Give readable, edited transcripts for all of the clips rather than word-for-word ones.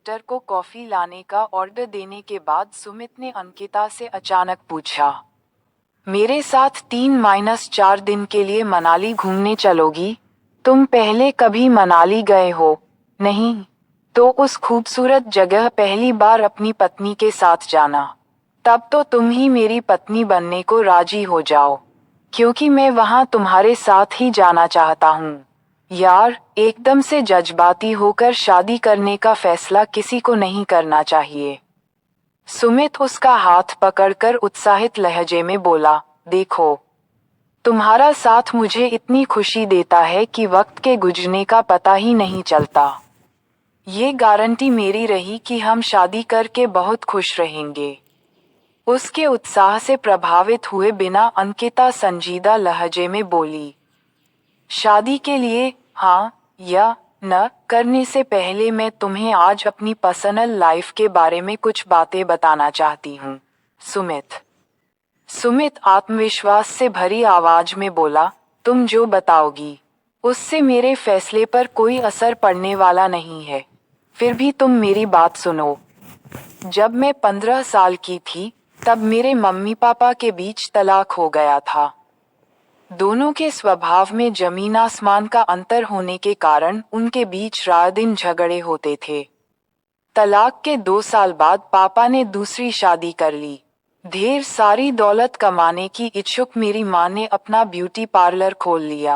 Waiter को coffee लाने का ऑर्डर देने के बाद सुमित ने अंकिता से अचानक पूछा, मेरे साथ 3-4 दिन के लिए मनाली घूमने चलोगी? तुम पहले कभी मनाली गए हो? नहीं? तो उस खूबसूरत जगह पहली बार अपनी पत्नी के साथ जाना। तब तो तुम ही मेरी पत्नी बनने को राजी हो जाओ, क्योंकि मैं वहां तुम्हारे साथ ही जाना चाहता हूँ। यार, एकदम से जज्बाती होकर शादी करने का फैसला किसी को नहीं करना चाहिए। सुमित उसका हाथ पकड़कर उत्साहित लहजे में बोला, देखो, तुम्हारा साथ मुझे इतनी खुशी देता है कि वक्त के गुजरने का पता ही नहीं चलता। ये गारंटी मेरी रही कि हम शादी करके बहुत खुश रहेंगे। उसके उत्साह से प्रभावित हुए बिना अंकिता संजीदा लहजे में बोली, शादी के लिए हाँ या न करने से पहले मैं तुम्हें आज अपनी पर्सनल लाइफ के बारे में कुछ बातें बताना चाहती हूँ। सुमित आत्मविश्वास से भरी आवाज में बोला, तुम जो बताओगी उससे मेरे फैसले पर कोई असर पड़ने वाला नहीं है। फिर भी तुम मेरी बात सुनो। जब मैं 15 साल की थी, तब मेरे मम्मी पापा के बीच तलाक हो गया था। दोनों के स्वभाव में जमीन आसमान का अंतर होने के कारण उनके बीच रात दिन झगड़े होते थे। तलाक के 2 साल बाद पापा ने दूसरी शादी कर ली। ढेर सारी दौलत कमाने की इच्छुक मेरी माँ ने अपना ब्यूटी पार्लर खोल लिया।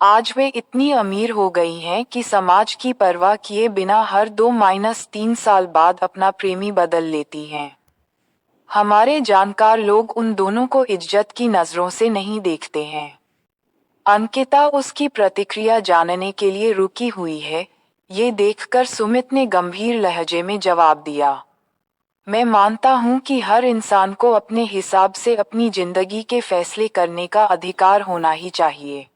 आज वे इतनी अमीर हो गई हैं कि समाज की परवाह किए बिना हर 2-3 साल बाद अपना प्रेमी बदल लेती हैं। हमारे जानकार लोग उन दोनों को इज्जत की नजरों से नहीं देखते हैं। अंकिता उसकी प्रतिक्रिया जानने के लिए रुकी हुई है। ये देखकर सुमित ने गंभीर लहजे में जवाब दिया, मैं मानता हूँ कि हर इंसान को अपने हिसाब से अपनी जिंदगी के फैसले करने का अधिकार होना ही चाहिए।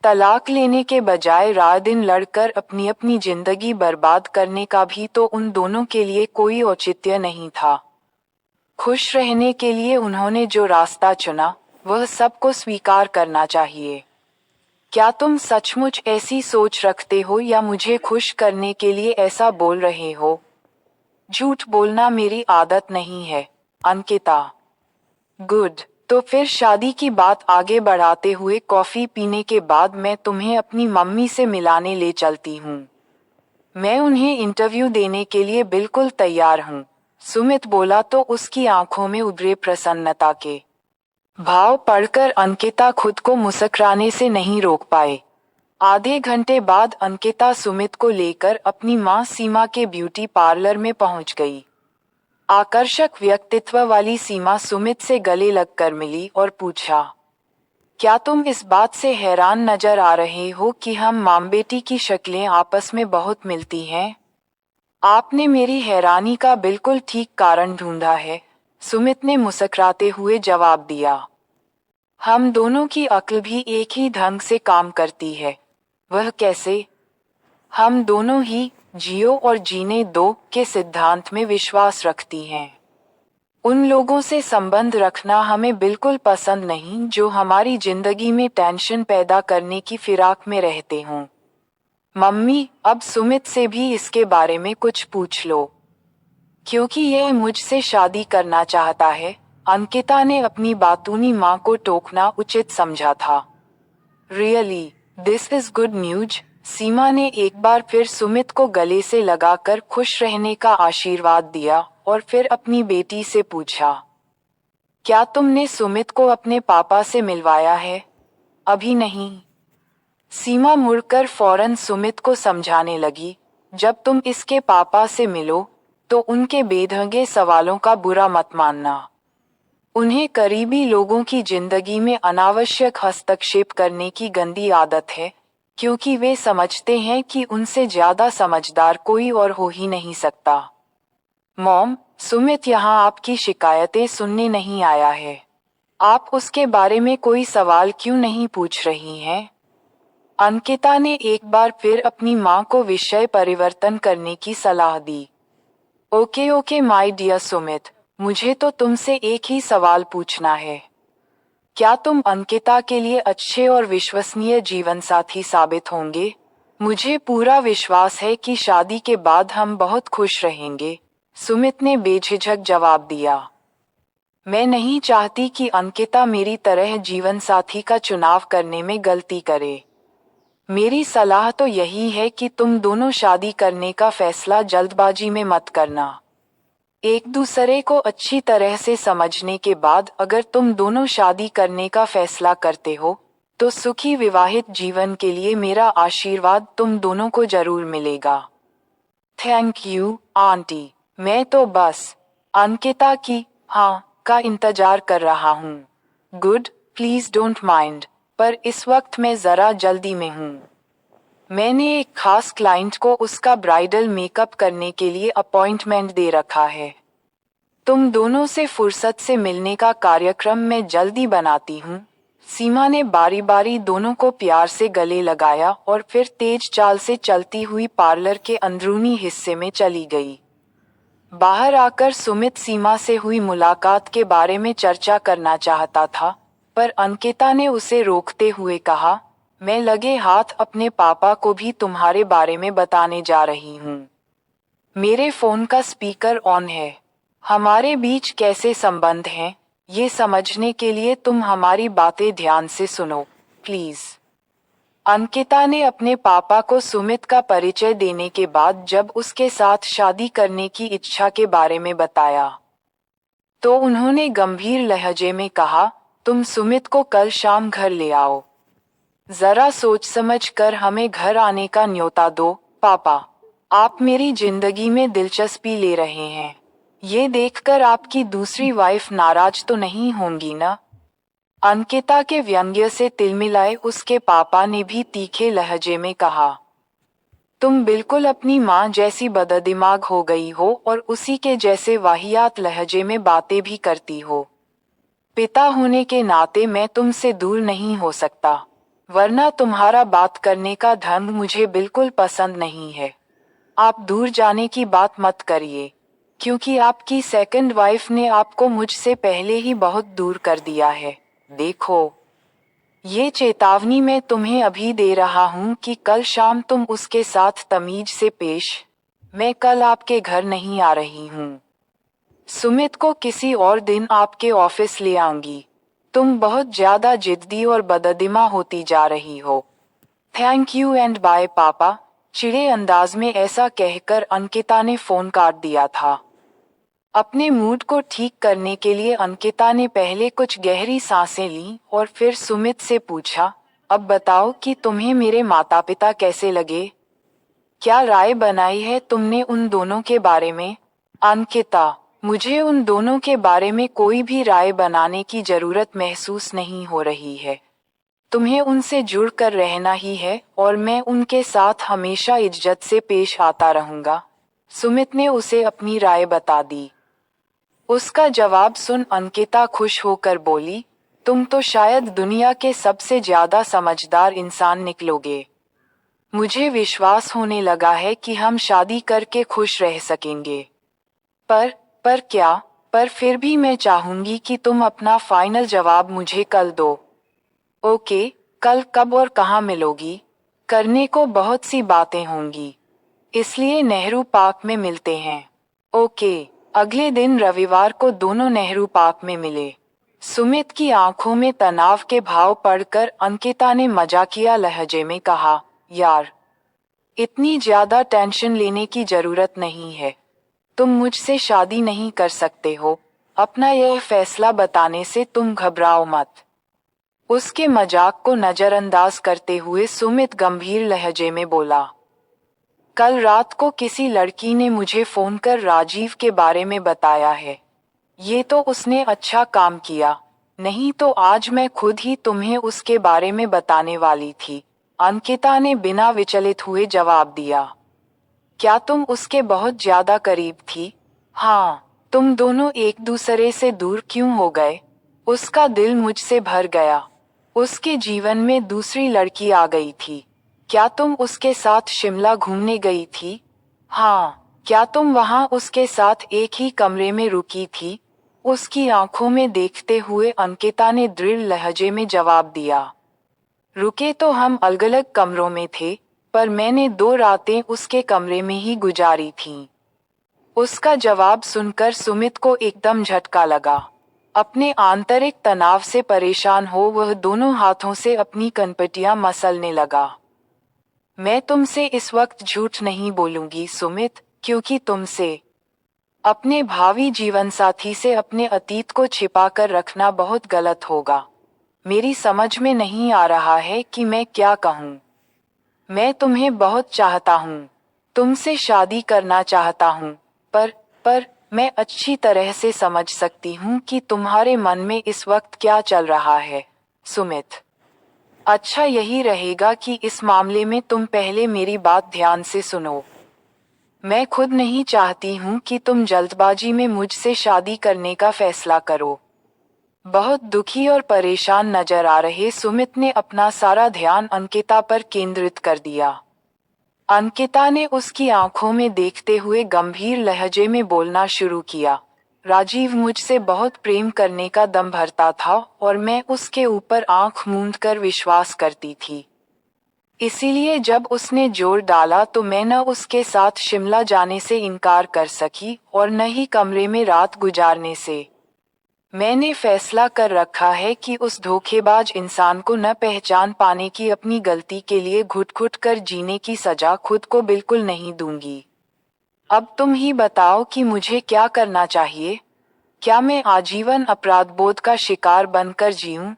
तलाक लेने के बजाय रात दिन लड़कर अपनी अपनी जिंदगी बर्बाद करने का भी तो उन दोनों के लिए कोई औचित्य नहीं था। खुश रहने के लिए उन्होंने जो रास्ता चुना, वह सबको स्वीकार करना चाहिए। क्या तुम सचमुच ऐसी सोच रखते हो या मुझे खुश करने के लिए ऐसा बोल रहे हो? झूठ बोलना मेरी आदत नहीं है, अंकिता। गुड, तो फिर शादी की बात आगे बढ़ाते हुए कॉफी पीने के बाद मैं तुम्हें अपनी मम्मी से मिलाने ले चलती हूँ। मैं उन्हें इंटरव्यू देने के लिए बिल्कुल तैयार हूँ। सुमित बोला तो उसकी आंखों में उभरे प्रसन्नता के भाव पढ़कर अंकिता खुद को मुस्कुराने से नहीं रोक पाए। आधे घंटे बाद अंकिता सुमित को लेकर अपनी मां सीमा के ब्यूटी पार्लर में पहुंच गई। आकर्षक व्यक्तित्व वाली सीमा सुमित से गले लगकर मिली और पूछा, क्या तुम इस बात से हैरान नजर आ रहे हो कि हम मां बेटी की शक्लें आपस में बहुत मिलती हैं? आपने मेरी हैरानी का बिल्कुल ठीक कारण ढूंढा है, सुमित ने मुस्कुराते हुए जवाब दिया। हम दोनों की अक्ल भी एक ही ढंग से काम करती है। वह कैसे? हम दोनों ही जियो और जीने दो के सिद्धांत में विश्वास रखती हैं। उन लोगों से संबंध रखना हमें बिल्कुल पसंद नहीं जो हमारी जिंदगी में टेंशन पैदा करने की फिराक में रहते हों। मम्मी, अब सुमित से भी इसके बारे में कुछ पूछ लो, क्योंकि यह मुझसे शादी करना चाहता है। अंकिता ने अपनी बातूनी माँ को टोकना उचित समझा था। Really, this is good news. Seema ने एक बार फिर सुमित को गले से लगाकर खुश रहने का आशीर्वाद दिया और फिर अपनी बेटी से पूछा, क्या तुमने सुमित को अपने पापा से मिलवाया है? अभी नहीं। सीमा मुड़कर फौरन सुमित को समझाने लगी, जब तुम इसके पापा से मिलो तो उनके बेढंगे सवालों का बुरा मत मानना। उन्हें करीबी लोगों की जिंदगी में अनावश्यक हस्तक्षेप करने की गंदी आदत है, क्योंकि वे समझते हैं कि उनसे ज्यादा समझदार कोई और हो ही नहीं सकता। मॉम, सुमित यहाँ आपकी शिकायतें सुनने नहीं आया है। आप उसके बारे में कोई सवाल क्यों नहीं पूछ रही हैं? अंकिता ने एक बार फिर अपनी माँ को विषय परिवर्तन करने की सलाह दी। ओके माय डियर सुमित, मुझे तो तुमसे एक ही सवाल पूछना है। क्या तुम अंकिता के लिए अच्छे और विश्वसनीय जीवनसाथी साबित होंगे? मुझे पूरा विश्वास है कि शादी के बाद हम बहुत खुश रहेंगे, सुमित ने बेझिझक जवाब दिया। मैं नहीं चाहती कि अंकिता मेरी तरह जीवन साथी का चुनाव करने में गलती करे। मेरी सलाह तो यही है कि तुम दोनों शादी करने का फैसला जल्दबाजी में मत करना। एक दूसरे को अच्छी तरह से समझने के बाद अगर तुम दोनों शादी करने का फैसला करते हो तो सुखी विवाहित जीवन के लिए मेरा आशीर्वाद तुम दोनों को जरूर मिलेगा। थैंक यू आंटी, मैं तो बस अंकिता की हाँ का इंतजार कर रहा हूँ। गुड, प्लीज डोंट माइंड, पर इस वक्त मैं जरा जल्दी में हूँ। मैंने एक खास क्लाइंट को उसका ब्राइडल मेकअप करने के लिए अपॉइंटमेंट दे रखा है। तुम दोनों से फुर्सत से मिलने का कार्यक्रम मैं जल्दी बनाती हूँ। सीमा ने बारी बारी दोनों को प्यार से गले लगाया और फिर तेज चाल से चलती हुई पार्लर के अंदरूनी हिस्से में चली गई। बाहर आकर सुमित सीमा से हुई मुलाकात के बारे में चर्चा करना चाहता था, पर अंकिता ने उसे रोकते हुए कहा, मैं लगे हाथ अपने पापा को भी तुम्हारे बारे में बताने जा रही हूँ। मेरे फोन का स्पीकर ऑन है। हमारे बीच कैसे संबंध हैं, ये समझने के लिए तुम हमारी बातें ध्यान से सुनो, प्लीज। अंकिता ने अपने पापा को सुमित का परिचय देने के बाद जब उसके साथ शादी करने की इच्छा के बारे में बताया तो उन्होंने गंभीर लहजे में कहा, तुम सुमित को कल शाम घर ले आओ। जरा सोच समझ कर हमें घर आने का न्योता दो पापा। आप मेरी जिंदगी में दिलचस्पी ले रहे हैं, ये देखकर आपकी दूसरी वाइफ नाराज तो नहीं होंगी ना। अंकिता के व्यंग्य से तिलमिलाए उसके पापा ने भी तीखे लहजे में कहा, तुम बिल्कुल अपनी माँ जैसी बददिमाग हो गई हो और उसी के जैसे वाहियात लहजे में बातें भी करती हो। पिता होने के नाते मैं तुमसे दूर नहीं हो सकता, वरना तुम्हारा बात करने का ढंग मुझे बिल्कुल पसंद नहीं है। आप दूर जाने की बात मत करिए, क्योंकि आपकी सेकंड वाइफ ने आपको मुझसे पहले ही बहुत दूर कर दिया है। देखो, ये चेतावनी मैं तुम्हें अभी दे रहा हूँ कि कल शाम तुम उसके साथ तमीज से पेश। मैं कल आपके घर नहीं आ रही हूँ। सुमित को किसी और दिन आपके ऑफिस ले आऊंगी। तुम बहुत ज्यादा जिद्दी और बददिमा होती जा रही हो। थैंक यू एंड बाय पापा। चिड़े अंदाज में ऐसा कहकर अंकिता ने फोन काट दिया था। अपने मूड को ठीक करने के लिए अंकिता ने पहले कुछ गहरी सांसें लीं और फिर सुमित से पूछा, अब बताओ कि तुम्हें मेरे माता पिता कैसे लगे? क्या राय बनाई है तुमने उन दोनों के बारे में? अंकिता, मुझे उन दोनों के बारे में कोई भी राय बनाने की जरूरत महसूस नहीं हो रही है। तुम्हें उनसे जुड़कर रहना ही है और मैं उनके साथ हमेशा इज्जत से पेश आता रहूंगा। सुमित ने उसे अपनी राय बता दी। उसका जवाब सुन अंकिता खुश होकर बोली, तुम तो शायद दुनिया के सबसे ज्यादा समझदार इंसान निकलोगे। मुझे विश्वास होने लगा है कि हम शादी करके खुश रह सकेंगे। पर क्या? पर फिर भी मैं चाहूंगी कि तुम अपना फाइनल जवाब मुझे कल दो। ओके, कल कब और कहाँ मिलोगी? करने को बहुत सी बातें होंगी, इसलिए नेहरू पार्क में मिलते हैं। ओके। अगले दिन रविवार को दोनों नेहरू पार्क में मिले। सुमित की आंखों में तनाव के भाव पढ़कर अंकिता ने मजाकिया लहजे में कहा, यार, इतनी ज्यादा टेंशन लेने की जरूरत नहीं है। तुम मुझसे शादी नहीं कर सकते हो। अपना यह फैसला बताने से तुम घबराओ मत। उसके मजाक को नजरअंदाज करते हुए सुमित गंभीर लहजे में बोला, कल रात को किसी लड़की ने मुझे फोन कर राजीव के बारे में बताया है। ये तो उसने अच्छा काम किया, नहीं तो आज मैं खुद ही तुम्हें उसके बारे में बताने वाली थी। अंकिता ने बिना विचलित हुए जवाब दिया। क्या तुम उसके बहुत ज्यादा करीब थी? हाँ। तुम दोनों एक दूसरे से दूर क्यों हो गए? उसका दिल मुझसे भर गया। उसके जीवन में दूसरी लड़की आ गई थी। क्या तुम उसके साथ शिमला घूमने गई थी? हाँ। क्या तुम वहाँ उसके साथ एक ही कमरे में रुकी थी? उसकी आंखों में देखते हुए अंकिता ने दृढ़ लहजे में जवाब दिया। रुके तो हम अलग अलग कमरों में थे, पर मैंने 2 रातें उसके कमरे में ही गुजारी थीं। उसका जवाब सुनकर सुमित को एकदम झटका लगा। अपने आंतरिक तनाव से परेशान हो वह दोनों हाथों से अपनी कनपटियां मसलने लगा। मैं तुमसे इस वक्त झूठ नहीं बोलूंगी सुमित, क्योंकि तुमसे अपने भावी जीवनसाथी से अपने अतीत को छिपाकर रखना बहुत गलत होगा। मेरी समझ में नहीं आ रहा है कि मैं क्या कहूँ। मैं तुम्हें बहुत चाहता हूँ, तुमसे शादी करना चाहता हूँ, पर मैं अच्छी तरह से समझ सकती हूँ कि तुम्हारे मन में इस वक्त क्या चल रहा है, सुमित। अच्छा यही रहेगा कि इस मामले में तुम पहले मेरी बात ध्यान से सुनो। मैं खुद नहीं चाहती हूँ कि तुम जल्दबाजी में मुझसे शादी करने का फैसला करो। बहुत दुखी और परेशान नजर आ रहे सुमित ने अपना सारा ध्यान अंकिता पर केंद्रित कर दिया। अंकिता ने उसकी आंखों में देखते हुए गंभीर लहजे में बोलना शुरू किया। राजीव मुझसे बहुत प्रेम करने का दम भरता था और मैं उसके ऊपर आंख मूंद कर विश्वास करती थी। इसीलिए जब उसने जोर डाला तो मैं न उसके साथ शिमला जाने से इनकार कर सकी और न ही कमरे में रात गुजारने से। मैंने फैसला कर रखा है कि उस धोखेबाज इंसान को न पहचान पाने की अपनी गलती के लिए घुट-घुट कर जीने की सजा खुद को बिल्कुल नहीं दूंगी। अब तुम ही बताओ कि मुझे क्या करना चाहिए? क्या मैं आजीवन अपराधबोध का शिकार बनकर जीऊं?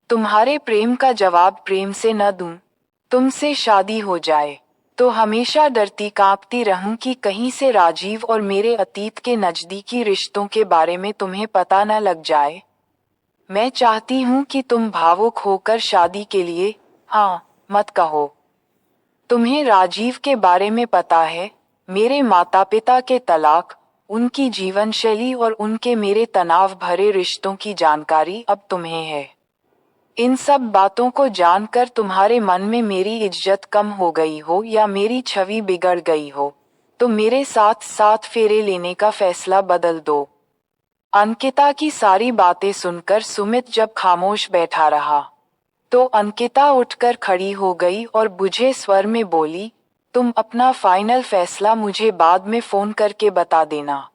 तुम्हारे प्रेम का जवाब प्रेम से न दूं? तुमसे शादी हो जाए तो हमेशा डरती कांपती रहूं कि कहीं से राजीव और मेरे अतीत के नजदीकी रिश्तों के बारे में तुम्हें पता न लग जाए। मैं चाहती हूं कि तुम भावुक होकर शादी के लिए हाँ मत कहो। तुम्हें राजीव के बारे में पता है, मेरे माता पिता के तलाक, उनकी जीवन शैली और उनके मेरे तनाव भरे रिश्तों की जानकारी अब तुम्हें है। इन सब बातों को जानकर तुम्हारे मन में मेरी इज्जत कम हो गई हो या मेरी छवि बिगड़ गई हो, तो मेरे साथ 7 फेरे लेने का फैसला बदल दो। अंकिता की सारी बातें सुनकर सुमित जब खामोश बैठा रहा, तो अंकिता उठकर खड़ी हो गई और बुझे स्वर में बोली, तुम अपना फाइनल फैसला मुझे बाद में फोन करके बता देना।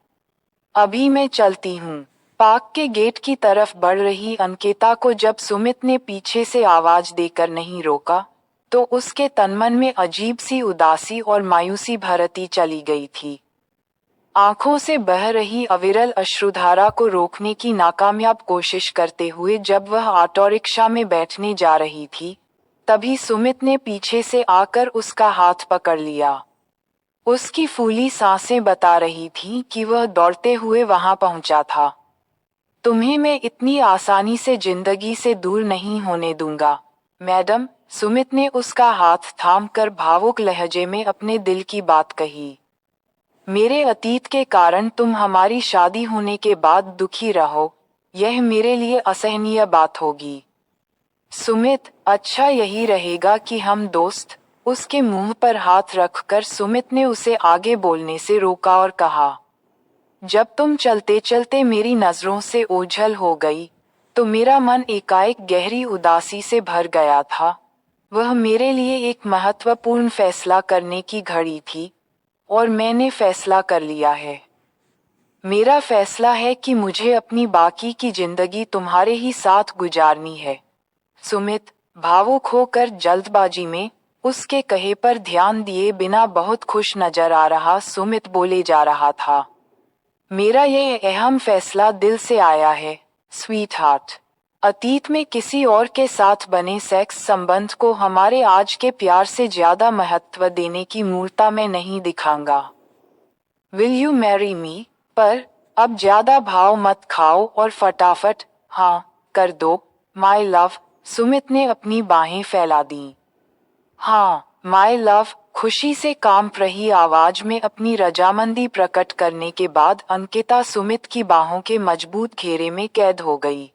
अभी मैं चलती हूँ। पार्क के गेट की तरफ बढ़ रही अंकिता को जब सुमित ने पीछे से आवाज देकर नहीं रोका, तो उसके तनमन में अजीब सी उदासी और मायूसी भरती चली गई थी। आंखों से बह रही अविरल अश्रुधारा को रोकने की नाकामयाब कोशिश करते हुए जब वह ऑटो रिक्शा में बैठने जा रही थी, तभी सुमित ने पीछे से आकर उसका हाथ पकड़ लिया। उसकी फूली सांसें बता रही थीं कि वह दौड़ते हुए वहां पहुंचा था। तुम्हें मैं इतनी आसानी से जिंदगी से दूर नहीं होने दूंगा, मैडम, सुमित ने उसका हाथ थामकर भावुक लहजे में अपने दिल की बात कही। मेरे अतीत के कारण तुम हमारी शादी होने के बाद दुखी रहो, यह मेरे लिए असहनीय बात होगी। सुमित, अच्छा यही रहेगा कि हम दोस्त। उसके मुंह पर हाथ रखकर सुमित ने उसे आगे बोलने से रोका और कहा, जब तुम चलते चलते मेरी नजरों से ओझल हो गई, तो मेरा मन एकाएक गहरी उदासी से भर गया था। वह मेरे लिए एक महत्वपूर्ण फैसला करने की घड़ी थी, और मैंने फैसला कर लिया है। मेरा फैसला है कि मुझे अपनी बाकी की जिंदगी तुम्हारे ही साथ गुजारनी है। सुमित, भावुक होकर जल्दबाजी में उसके कहे पर ध्यान दिए बिना बहुत खुश नजर आ रहा सुमित बोले जा रहा था, मेरा यह अहम फैसला दिल से आया है, स्वीट हार्ट। अतीत में किसी और के साथ बने सेक्स संबंध को हमारे आज के प्यार से ज्यादा महत्व देने की मूर्ता मैं नहीं दिखाऊंगा। Will you marry me? पर अब ज्यादा भाव मत खाओ और फटाफट हाँ कर दो, माई लव। सुमित ने अपनी बाहें फैला दी। हाँ, माई लव, खुशी से कांप रही आवाज में अपनी रजामंदी प्रकट करने के बाद अंकिता सुमित की बाहों के मजबूत घेरे में कैद हो गई।